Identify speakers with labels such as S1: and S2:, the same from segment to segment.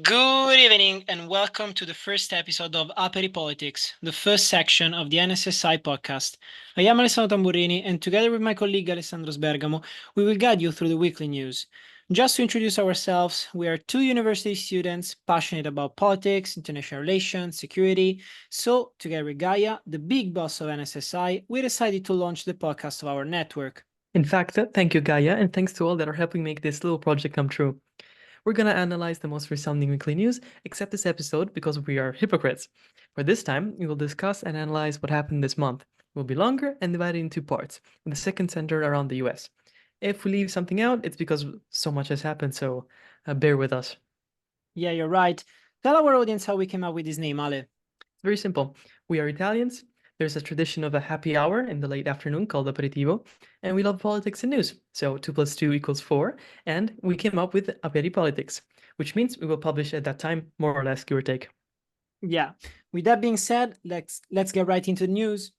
S1: Good evening and welcome to the first episode of AperiPolitics, the first section of the NSSI podcast. I am Alessandro Tamburini and together with my colleague Alessandro Sbergamo, we will guide you through the weekly news. Just to introduce ourselves, we are two university students passionate about politics, international relations, security. So, together with Gaia, the big boss of NSSI, we decided to launch the podcast of our network.
S2: In fact, thank you, Gaia, and thanks to all that are helping make this little project come true. We're gonna analyze the most resounding weekly news, except this episode because we are hypocrites. For this time, we will discuss and analyze what happened this month. It will be longer and divided into parts, with the second centered around the US. If we leave something out, it's because so much has happened, so bear with us.
S1: Yeah, you're right. Tell our audience how we came up with this name, Ale.
S2: It's very simple. We are Italians. There's a tradition of a happy hour in the late afternoon called aperitivo, and we love politics and news. So 2 + 2 = 4, and we came up with AperiPolitics, which means we will publish at that time, more or less, give or take.
S1: Yeah. With that being said, let's get right into the news.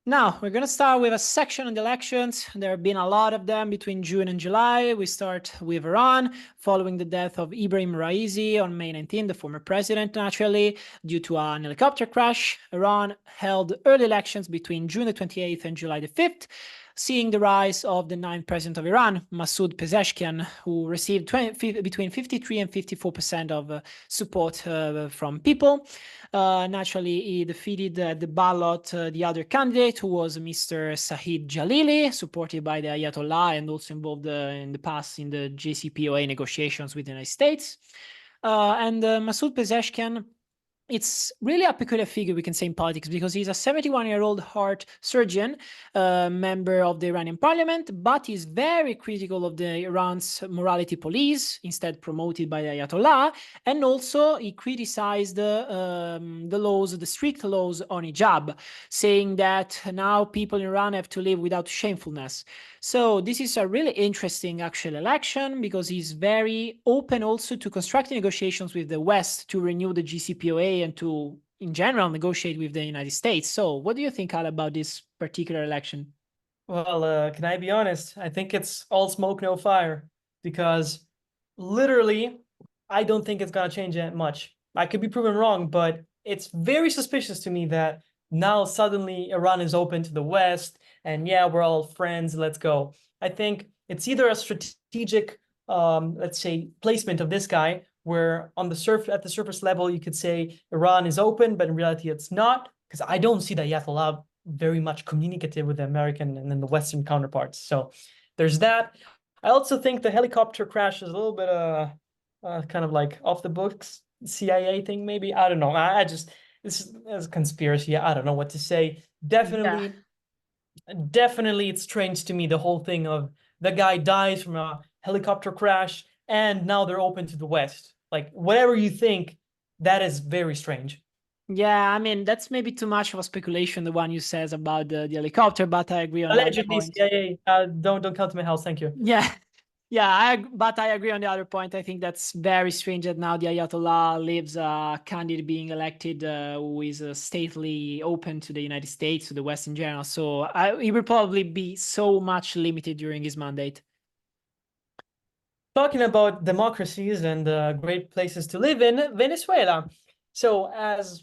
S1: Now, we're going to start with a section on the elections. There have been a lot of them between June and July. We start with Iran, following the death of Ibrahim Raisi on May 19, the former president, naturally, due to an helicopter crash. Iran held early elections between June the 28th and July the 5th, seeing the rise of the ninth president of Iran, Masoud Pezeshkian, who received between 53 and 54% of support from people. Naturally, he defeated the ballot the other candidate, who was Mr. Saeed Jalili, supported by the Ayatollah and also involved in the past in the JCPOA negotiations with the United States. And Masoud Pezeshkian, it's really a peculiar figure, we can say, in politics, because he's a 71-year-old heart surgeon, member of the Iranian parliament, but he's very critical of the Iran's morality police, instead promoted by the Ayatollah, and also he criticized the strict laws on hijab, saying that now people in Iran have to live without shamefulness. So this is a really interesting actual election because he's very open also to constructive negotiations with the West to renew the JCPOA and to, in general, negotiate with the United States. So what do you think, Al, about this particular election?
S2: Well, can I be honest? I think it's all smoke, no fire, because literally, I don't think it's gonna change that much. I could be proven wrong, but it's very suspicious to me that now suddenly Iran is open to the West, and yeah, we're all friends, let's go. I think it's either a strategic, let's say, placement of this guy, where at the surface level, you could say Iran is open, but in reality, it's not, because I don't see the Ayatollah very much communicative with the American and then the Western counterparts. So there's that. I also think the helicopter crash is a little bit kind of like off the books CIA thing, maybe. I don't know. This is a conspiracy. I don't know what to say. Definitely it's strange to me, the whole thing of the guy dies from a helicopter crash and now they're open to the West. Like, whatever you think, that is very strange.
S1: Yeah, I mean, that's maybe too much of a speculation, the one you says about the helicopter, but I agree on
S2: Allegedly,
S1: that point.
S2: CIA. Don't come to my house. Thank you.
S1: Yeah. Yeah, but I agree on the other point. I think that's very strange that now the Ayatollah leaves a candidate being elected who is stately, open to the United States, to the West in general. So he will probably be so much limited during his mandate.
S2: Talking about democracies and great places to live in, Venezuela. So as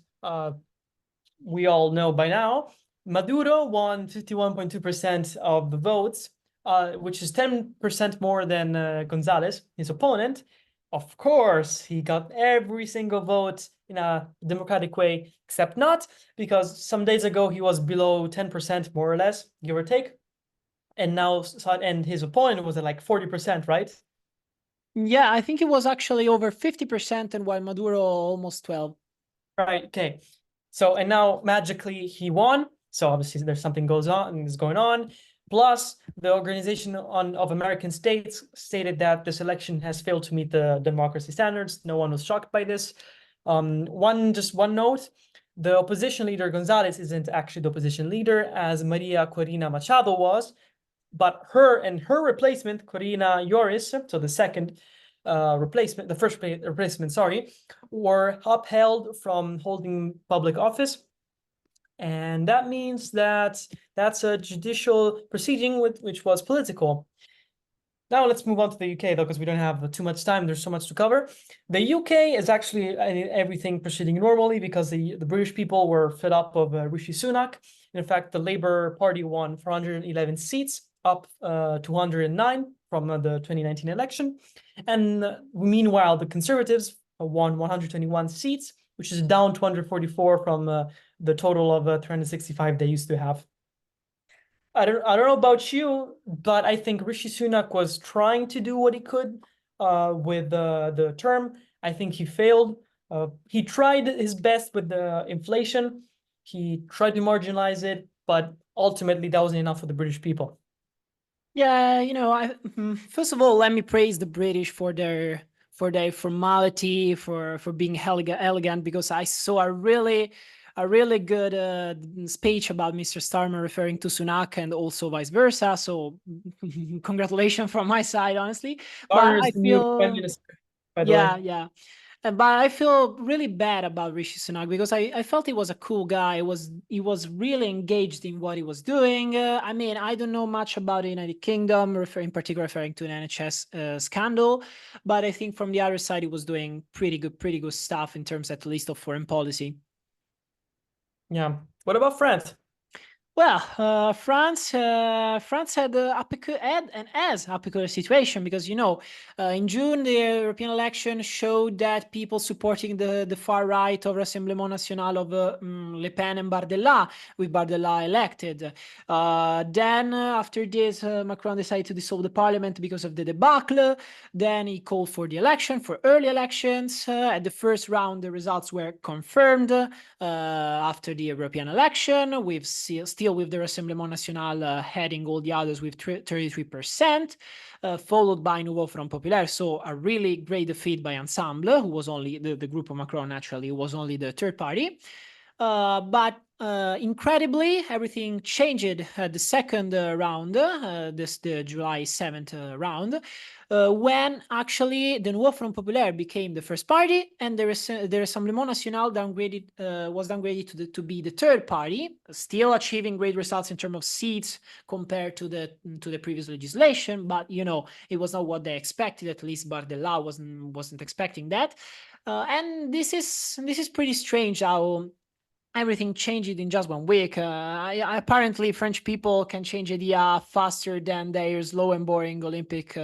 S2: we all know by now, Maduro won 51.2% of the votes, which is 10% more than González, his opponent. Of course, he got every single vote in a democratic way, except not, because some days ago he was below 10%, more or less, give or take. And his opponent was at like 40%, right?
S1: Yeah, I think it was actually over 50%, and while Maduro almost 12.
S2: Right, okay. So, and now magically he won. So obviously there's something going on. Plus, the Organization of American States stated that this election has failed to meet the democracy standards. No one was shocked by this. One note, the opposition leader González isn't actually the opposition leader, as Maria Corina Machado was, but her replacement, Corina Yoris, so the second first replacement, sorry, were upheld from holding public office. And that means that that's a judicial proceeding which was political. Now let's move on to the UK, though, because we don't have too much time. There's so much to cover. The UK is actually everything proceeding normally because the British people were fed up of Rishi Sunak. In fact, the Labour Party won 411 seats, up 209 from the 2019 election. And meanwhile, the Conservatives won 121 seats, which is down 244 from the total of 365 they used to have. I don't know about you, but I think Rishi Sunak was trying to do what he could with the term. I think he failed. He tried his best with the inflation. He tried to marginalize it, but ultimately that wasn't enough for the British people.
S1: Yeah, first of all, let me praise the British for their formality, for being elegant, because I saw a really good speech about Mr. Starmer referring to Sunak and also vice versa. So congratulations from my side, honestly. But
S2: Garner
S1: I
S2: is the new prime
S1: feel,
S2: minister, by the way.
S1: yeah. But I feel really bad about Rishi Sunak because I felt he was a cool guy. He was really engaged in what he was doing. I mean, I don't know much about the United Kingdom, referring to an NHS scandal, but I think from the other side, he was doing pretty good stuff in terms, at least, of foreign policy.
S2: Yeah. What about France?
S1: Well, France had and has a peculiar situation because in June the European election showed that people supporting the far right of Rassemblement National of Le Pen and Bardella, with Bardella elected. Then after this, Macron decided to dissolve the parliament because of the debacle. Then he called for early elections. At the first round, the results were confirmed after the European election, with still with the Rassemblement National heading all the others with 33%, followed by Nouveau Front Populaire. So a really great defeat by Ensemble, who was only the group of Macron, actually, was only the third party. But incredibly, everything changed at the second round, the July 7th round, when actually the Nouveau Front Populaire became the first party, and the Rassemblement National was downgraded to be the third party, still achieving great results in terms of seats compared to the previous legislation. But it was not what they expected. At least Bardella wasn't expecting that. And this is pretty strange how everything changed in just 1 week. Apparently, French people can change idea faster than their slow and boring Olympics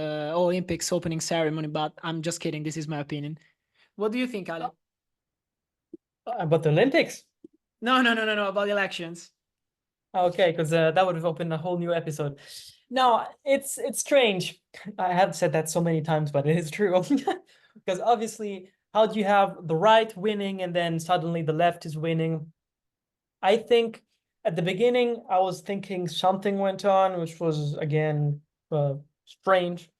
S1: opening ceremony. But I'm just kidding. This is my opinion. What do you think, Ale?
S2: About the Olympics?
S1: No, about the elections.
S2: Okay, because that would have opened a whole new episode. No, it's strange. I have said that so many times, but it is true. Because obviously, how do you have the right winning and then suddenly the left is winning? I think at the beginning, I was thinking something went on, which was, again, strange.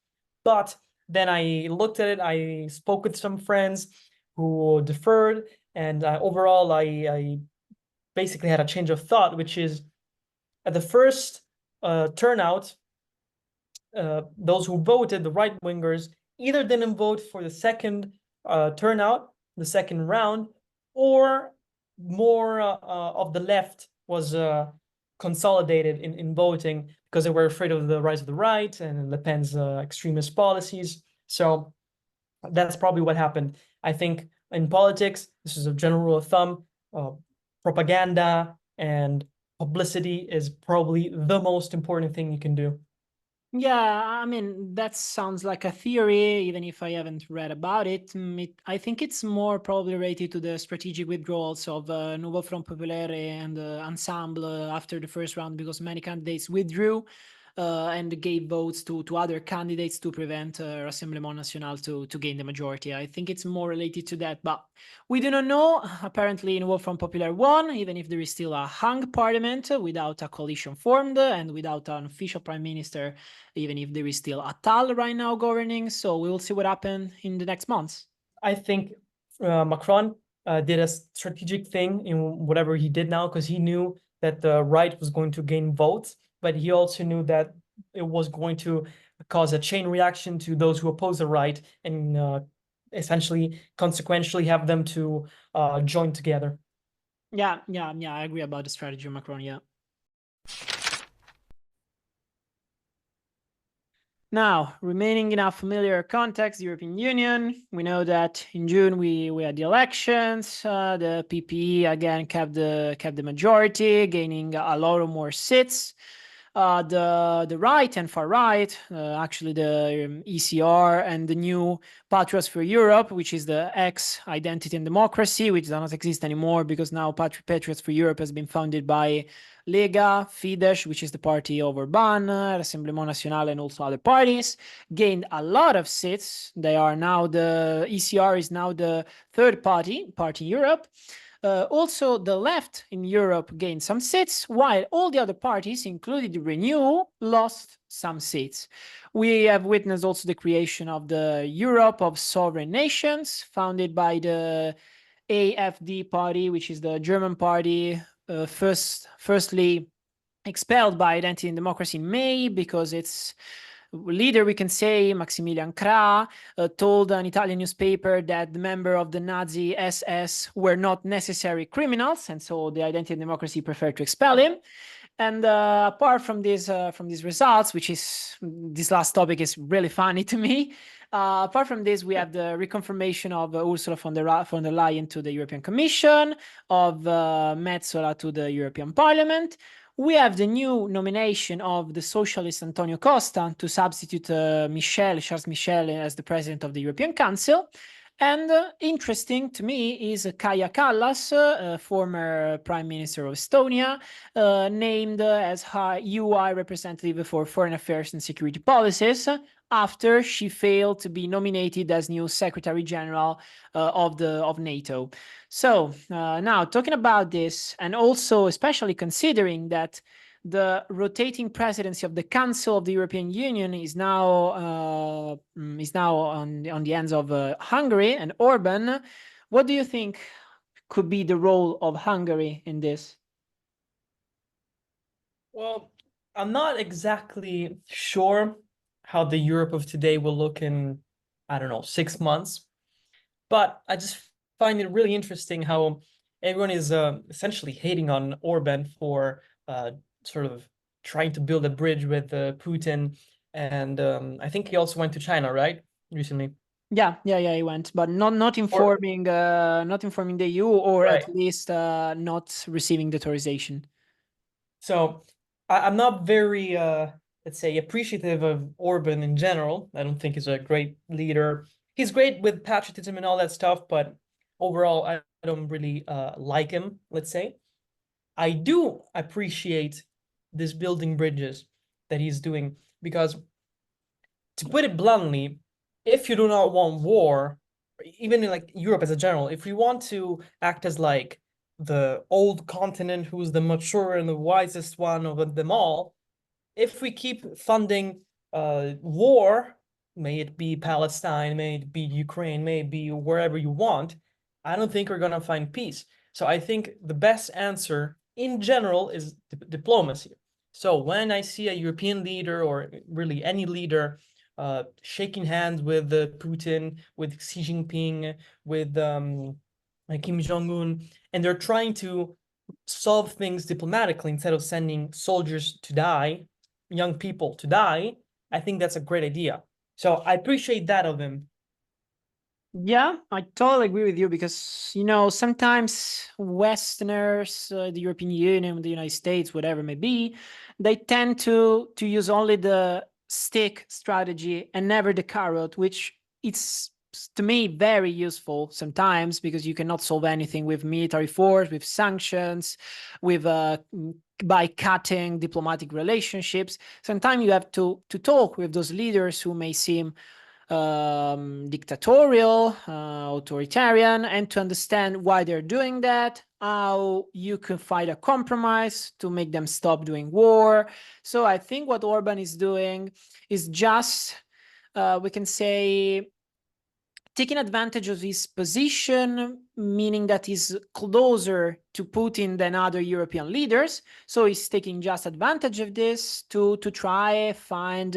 S2: But then I looked at it, I spoke with some friends who deferred, and overall, I basically had a change of thought, which is at the first turnout, those who voted, the right wingers, either didn't vote for the second turnout, the second round, or more of the left was consolidated in voting because they were afraid of the rise of the right and Le Pen's extremist policies. So that's probably what happened. I think in politics, this is a general rule of thumb, propaganda and publicity is probably the most important thing you can do.
S1: Yeah, I mean, that sounds like a theory, even if I haven't read about it. I think it's more probably related to the strategic withdrawals of Nouveau Front Populaire and Ensemble after the first round, because many candidates withdrew and gave votes to other candidates to prevent Rassemblement National to gain the majority. I think it's more related to that, but we do not know. Apparently, Nouveau Front Populaire won, even if there is still a hung parliament without a coalition formed and without an official prime minister, even if there is still Attal right now governing. So we will see what happens in the next months.
S2: I think Macron did a strategic thing in whatever he did now because he knew that the right was going to gain votes, but he also knew that it was going to cause a chain reaction to those who oppose the right and essentially consequentially have them to join together.
S1: Yeah, I agree about the strategy of Macron, yeah. Now, remaining in our familiar context, the European Union, we know that in June we had the elections. The PPE again kept the majority, gaining a lot of more seats. The right and far right, actually the ECR and the new Patriots for Europe, which is the ex-Identity and Democracy, which does not exist anymore because now Patriots for Europe has been founded by Lega, Fidesz, which is the party of Orban, Rassemblement National, and also other parties, gained a lot of seats. They are now the ECR is now the third party in Europe. Also, the left in Europe gained some seats, while all the other parties, including the Renew, lost some seats. We have witnessed also the creation of the Europe of Sovereign Nations, founded by the AfD party, which is the German party, firstly expelled by Identity and Democracy in May because its leader, we can say, Maximilian Krah, told an Italian newspaper that the member of the Nazi SS were not necessary criminals, and so the Identity and Democracy preferred to expel him. And apart from these results, which is this last topic is really funny to me. Apart from this, we have the reconfirmation of Ursula von der Leyen to the European Commission, of Metsola to the European Parliament. We have the new nomination of the socialist Antonio Costa to substitute Charles Michel as the president of the European Council. And interesting to me is Kaja Kallas, former Prime Minister of Estonia, named as UI representative for foreign affairs and security policies after she failed to be nominated as new Secretary General of NATO. So now talking about this, and also especially considering that the rotating presidency of the Council of the European Union is now on the hands of Hungary and Orban. What do you think could be the role of Hungary in this?
S2: Well, I'm not exactly sure how the Europe of today will look in, I don't know, 6 months, but I just find it really interesting how everyone is essentially hating on Orban for sort of trying to build a bridge with Putin, and I think he also went to China, right, recently.
S1: Yeah, he went, but not informing the EU, or
S2: Right.
S1: at least not receiving the authorization.
S2: So I'm not very, let's say, appreciative of Orban in general. I don't think he's a great leader. He's great with patriotism and all that stuff, but overall, I don't really like him, let's say. I do appreciate this building bridges that he's doing because, to put it bluntly, if you do not want war, even in like Europe as a general, if we want to act as like the old continent who's the mature and the wisest one of them all, if we keep funding war, may it be Palestine, may it be Ukraine, may it be wherever you want, I don't think we're going to find peace. So I think the best answer in general is diplomacy. So when I see a European leader, or really any leader, shaking hands with Putin, with Xi Jinping, with Kim Jong-un, and they're trying to solve things diplomatically instead of sending soldiers to die, young people to die, I think that's a great idea. So I appreciate that of him.
S1: Yeah, I totally agree with you because, sometimes Westerners, the European Union, the United States, whatever it may be, they tend to use only the stick strategy and never the carrot, which it's, to me, very useful sometimes because you cannot solve anything with military force, with sanctions, with by cutting diplomatic relationships. Sometimes you have to talk with those leaders who may seem dictatorial, authoritarian, and to understand why they're doing that, how you can find a compromise to make them stop doing war. So I think what Orban is doing is just, we can say, taking advantage of his position, meaning that he's closer to Putin than other European leaders. So he's taking just advantage of this to try find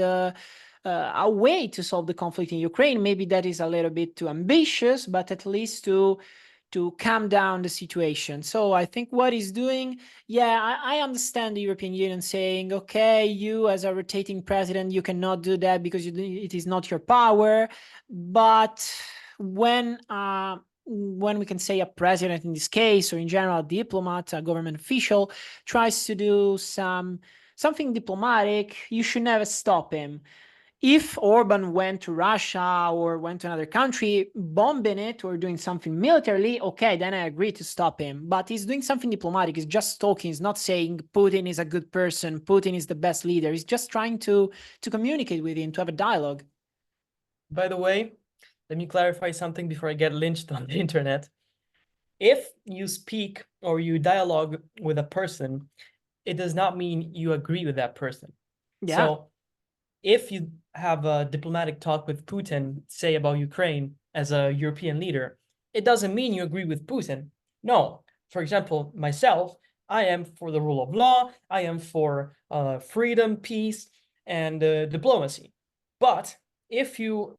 S1: a way to solve the conflict in Ukraine. Maybe that is a little bit too ambitious, but at least to to calm down the situation. So I think what he's doing, yeah, I understand the European Union saying, okay, you as a rotating president, you cannot do that because it is not your power. But when we can say a president in this case, or in general, a diplomat, a government official, tries to do something diplomatic, you should never stop him. If Orban went to Russia or went to another country, bombing it or doing something militarily, okay, then I agree to stop him. But he's doing something diplomatic. He's just talking. He's not saying Putin is a good person. Putin is the best leader. He's just trying to communicate with him, to have a dialogue.
S2: By the way, let me clarify something before I get lynched on the internet. If you speak or you dialogue with a person, it does not mean you agree with that person.
S1: Yeah.
S2: So if you have a diplomatic talk with Putin, say about Ukraine as a European leader, it doesn't mean you agree with Putin. No. For example, myself, I am for the rule of law. I am for freedom, peace, and diplomacy. But if you,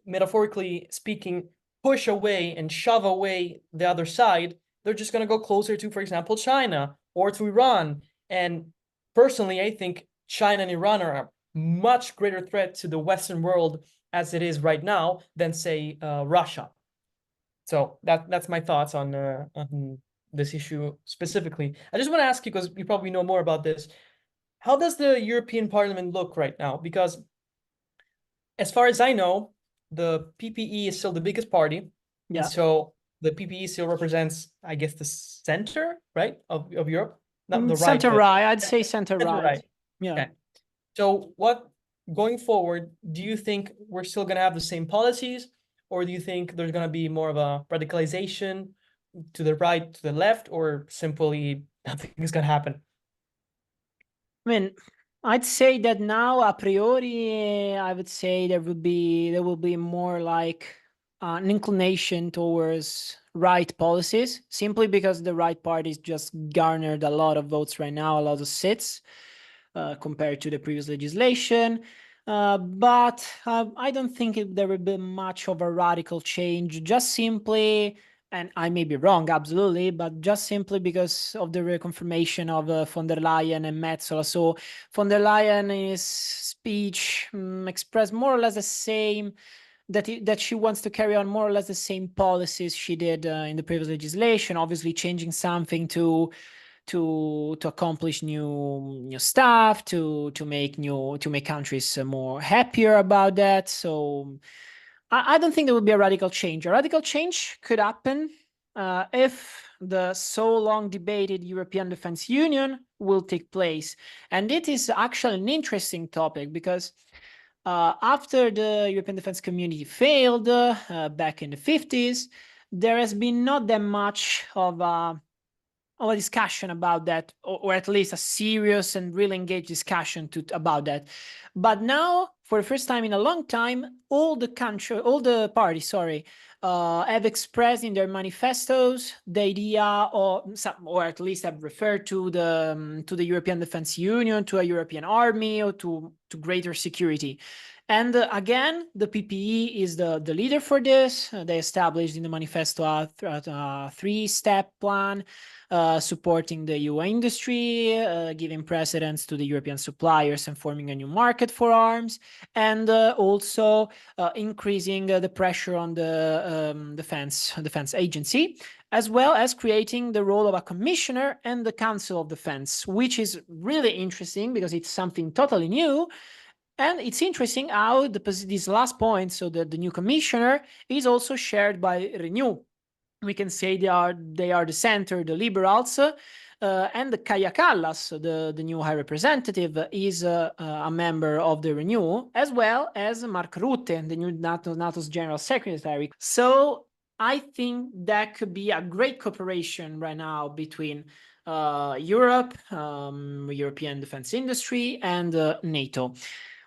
S2: metaphorically speaking, push away and shove away the other side, they're just going to go closer to, for example, China or to Iran. And personally, I think China and Iran are a much greater threat to the Western world as it is right now than, say, Russia. So that's my thoughts on this issue specifically. I just want to ask you, because you probably know more about this, how does the European Parliament look right now? Because as far as I know, the PPE is still the biggest party.
S1: Yeah.
S2: And so the PPE still represents, I guess, the center, right, of Europe? Not the right.
S1: Center
S2: but
S1: right. I'd say center
S2: center
S1: right. Yeah.
S2: Okay. So what, going forward, do you think we're still going to have the same policies, or do you think there's going to be more of a radicalization to the right, to the left, or simply nothing is going to happen?
S1: I mean, I'd say that now, a priori, I would say there will be more like an inclination towards right policies, simply because the right parties just garnered a lot of votes right now, a lot of seats compared to the previous legislation. But I don't think there will be much of a radical change, just simply, and I may be wrong, absolutely, but just simply because of the reconfirmation of von der Leyen and Metsola. So von der Leyen in his speech expressed more or less the same, that she wants to carry on more or less the same policies she did in the previous legislation, obviously changing something to accomplish new stuff, to make countries more happier about that. So I don't think there would be a radical change. A radical change could happen if the so long debated European Defence Union will take place. And it is actually an interesting topic, because after the European Defence Community failed back in the 50s, there has been not that much of a discussion about that, or at least a serious and really engaged discussion about that. But now, for the first time in a long time, all the parties, have expressed in their manifestos the idea, or at least have referred to the European Defence Union, to a European army, or to greater security. And again, the PPE is the leader for this. They established in the manifesto a three-step plan, supporting the EU industry, giving precedence to the European suppliers and forming a new market for arms, and also increasing the pressure on the defense agency, as well as creating the role of a commissioner and the Council of Defense, which is really interesting because it's something totally new. And it's interesting how this last point, so the new commissioner, is also shared by Renew. We can say they are the center, the liberals, and Kaja Kallas, the new high representative, is a member of the Renew, as well as Mark Rutte, the new NATO's general secretary. So I think that could be a great cooperation right now between Europe, European defense industry, and NATO.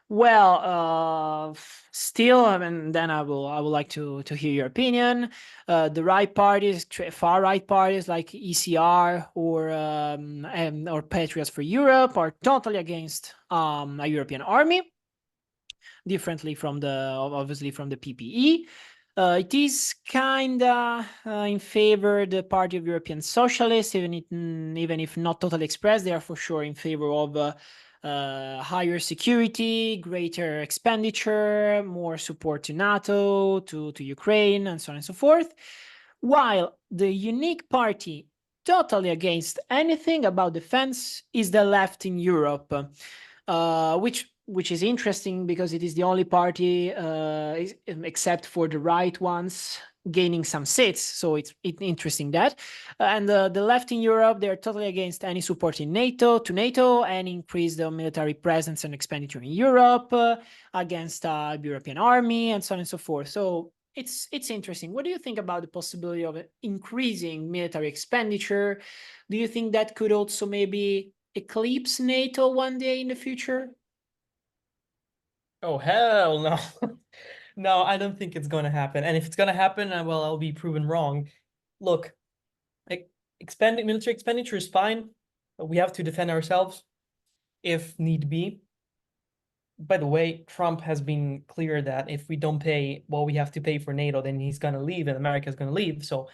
S1: Well, still, and then I would like to hear your opinion. The right parties, far right parties like ECR or Patriots for Europe are totally against a European army, differently from obviously from the PPE. It is kind of in favor the Party of European Socialists, even if not totally expressed. They are for sure in favor of higher security, greater expenditure, more support to NATO, to Ukraine, and so on and so forth. While the unique party totally against anything about defense is the left in Europe, which is interesting because it is the only party, except for the right ones, gaining some seats. So it's interesting that. And the left in Europe, they're totally against any support in NATO and increase the military presence and expenditure in Europe, against European army and so on and so forth. So it's interesting. What do you think about the possibility of increasing military expenditure? Do you think that could also maybe eclipse NATO one day in the future?
S2: Oh, hell no. No, I don't think it's going to happen. And if it's going to happen, well, I'll be proven wrong. Look, like, military expenditure is fine, but we have to defend ourselves if need be. By the way, Trump has been clear that if we don't pay what we have to pay for NATO, then he's going to leave and America is going to leave. So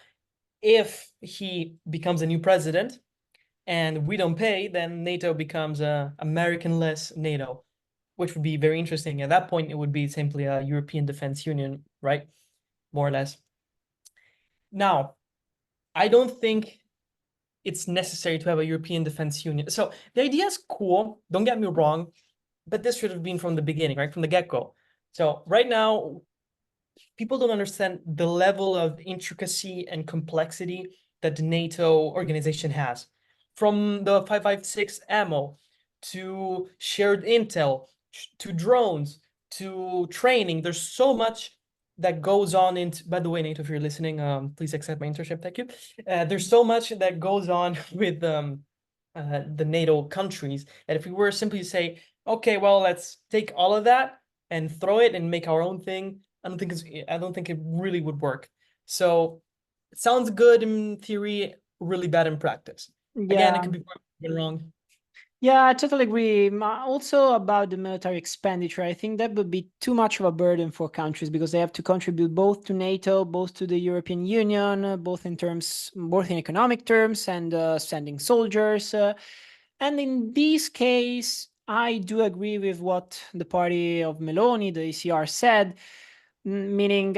S2: if he becomes a new president and we don't pay, then NATO becomes a American-less NATO, which would be very interesting. At that point, it would be simply a European Defense Union, right? More or less. Now, I don't think it's necessary to have a European Defense Union. So the idea is cool, don't get me wrong, but this should have been from the beginning, right? From the get-go. So right now, people don't understand the level of intricacy and complexity that the NATO organization has. From the 5.56 ammo to shared intel to drones to training, there's so much that goes on into, by the way, NATO, if you're listening, please accept my internship, thank you. There's so much that goes on with the NATO countries that if we were simply to say, okay, well, let's take all of that and throw it and make our own thing, I don't think it really would work. So it sounds good in theory, really bad in practice. Again, it could be wrong.
S1: Yeah, I totally agree. Also about the military expenditure, I think that would be too much of a burden for countries because they have to contribute both to NATO, both to the European Union, both in economic terms and sending soldiers. And in this case, I do agree with what the party of Meloni, the ECR, said, meaning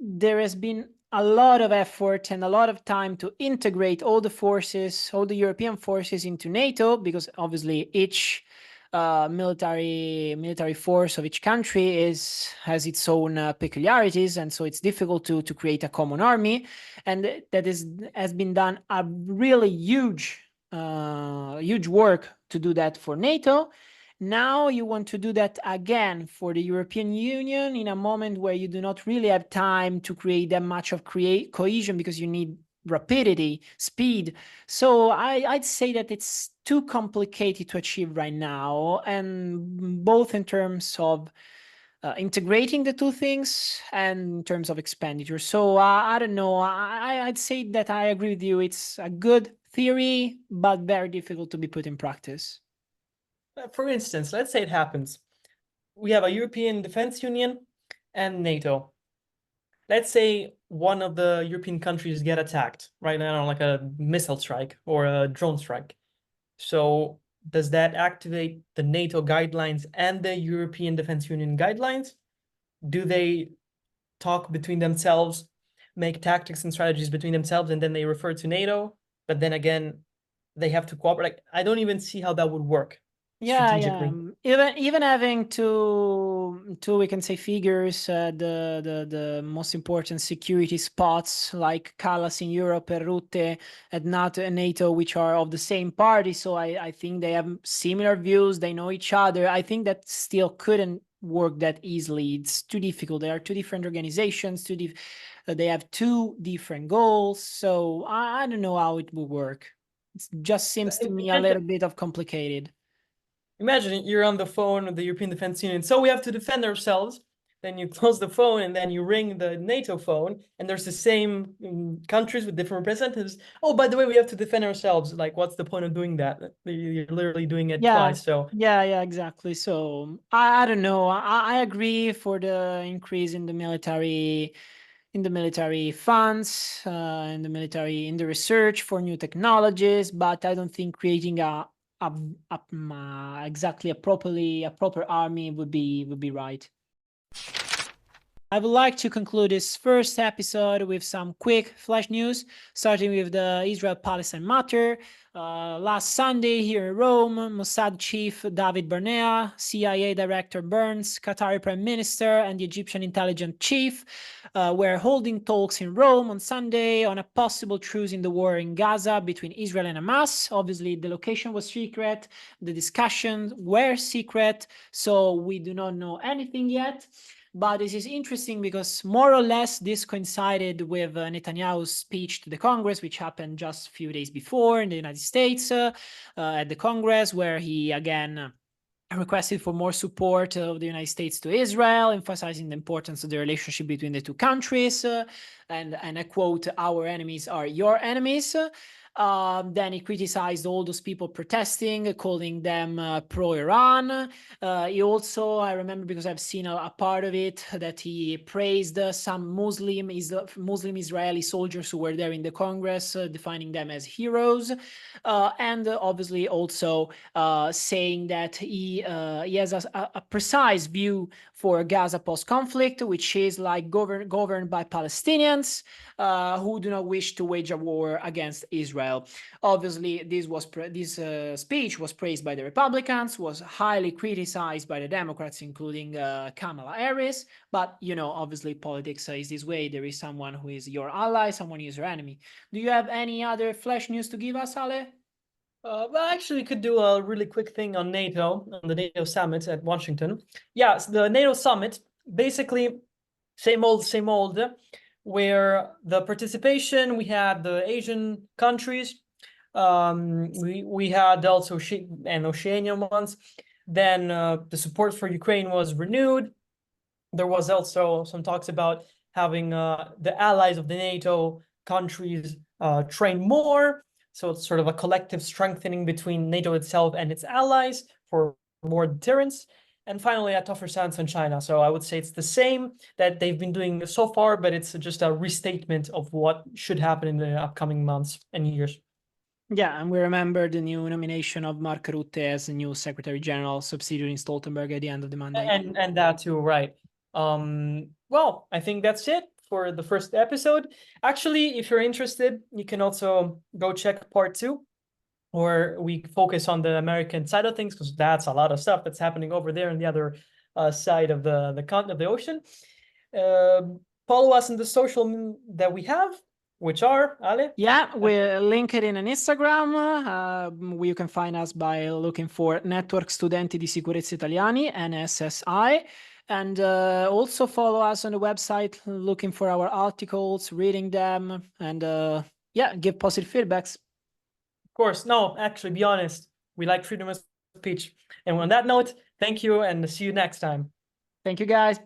S1: there has been a lot of effort and a lot of time to integrate all the European forces into NATO, because obviously each military force of each country has its own peculiarities, and so it's difficult to create a common army, and has been done a really huge work to do that for NATO. Now you want to do that again for the European Union in a moment where you do not really have time to create that much of cohesion because you need rapidity, speed. So I'd say that it's too complicated to achieve right now, and both in terms of integrating the two things and in terms of expenditure. So I don't know. I'd say that I agree with you. It's a good theory, but very difficult to be put in practice.
S2: For instance, let's say it happens. We have a European Defense Union and NATO. Let's say one of the European countries get attacked right now, like a missile strike or a drone strike. So does that activate the NATO guidelines and the European Defense Union guidelines? Do they talk between themselves, make tactics and strategies between themselves, and then they refer to NATO? But then again, they have to cooperate. Like, I don't even see how that would work strategically.
S1: Even having two we can say figures, the most important security spots like Callas in Europe and Rutte at NATO, which are of the same party. So I think they have similar views. They know each other. I think that still couldn't work that easily. It's too difficult. There are two different organizations. They have two different goals. So I don't know how it will work. It just seems to me a little bit of complicated.
S2: Imagine you're on the phone with the European Defense Union. So we have to defend ourselves. Then you close the phone and then you ring the NATO phone, and there's the same countries with different representatives. Oh, by the way, we have to defend ourselves. Like, what's the point of doing that? You're literally doing it twice. So
S1: yeah, exactly. So I don't know. I agree for the increase in the military in the military funds, in the military, in the research for new technologies, but I don't think creating exactly a proper army would be right. I would like to conclude this first episode with some quick flash news, starting with the Israel-Palestine matter. Last Sunday here in Rome, Mossad chief David Barnea, CIA director Burns, Qatari prime minister, and the Egyptian intelligence chief were holding talks in Rome on Sunday on a possible truce in the war in Gaza between Israel and Hamas. Obviously, the location was secret, the discussions were secret, so we do not know anything yet. But this is interesting because more or less this coincided with Netanyahu's speech to the Congress, which happened just a few days before in the United States at the Congress, where he again requested for more support of the United States to Israel, emphasizing the importance of the relationship between the two countries. And I quote, "Our enemies are your enemies." Then he criticized all those people protesting, calling them pro-Iran. He also, I remember because I've seen a part of it, that he praised some Muslim Israeli soldiers who were there in the Congress, defining them as heroes. And obviously also saying that he has a precise view for Gaza post-conflict, which is like governed by Palestinians who do not wish to wage a war against Israel. Obviously, this speech was praised by the Republicans, was highly criticized by the Democrats, including Kamala Harris. But, you know, obviously politics is this way. There is someone who is your ally, someone who is your enemy. Do you have any other flash news to give us, Ale?
S2: Well, actually, we could do a really quick thing on NATO, on the NATO summit at Washington. Yeah, so the NATO summit, basically same old, where the participation, we had the Asian countries, we had also Oceanian ones. Then the support for Ukraine was renewed. There was also some talks about having the allies of the NATO countries train more. So it's sort of a collective strengthening between NATO itself and its allies for more deterrence. And finally, a tougher stance on China. So I would say it's the same that they've been doing so far, but it's just a restatement of what should happen in the upcoming months and years.
S1: Yeah, and we remember the new nomination of Mark Rutte as the new Secretary General, substituting Stoltenberg at the end of the Monday.
S2: And that too, right. Well, I think that's it for the first episode. Actually, if you're interested, you can also go check part 2, where we focus on the American side of things, because that's a lot of stuff that's happening over there on the other side of the continent of the ocean. Follow us in the social that we have, which are, Ale?
S1: Yeah, we're LinkedIn and Instagram. You can find us by looking for Network Studenti di Sicurezza Italiani, NSSI. And also follow us on the website, looking for our articles, reading them, and yeah, give positive feedbacks.
S2: Of course. No, actually, be honest. We like freedom of speech. And on that note, thank you and see you next time.
S1: Thank you, guys.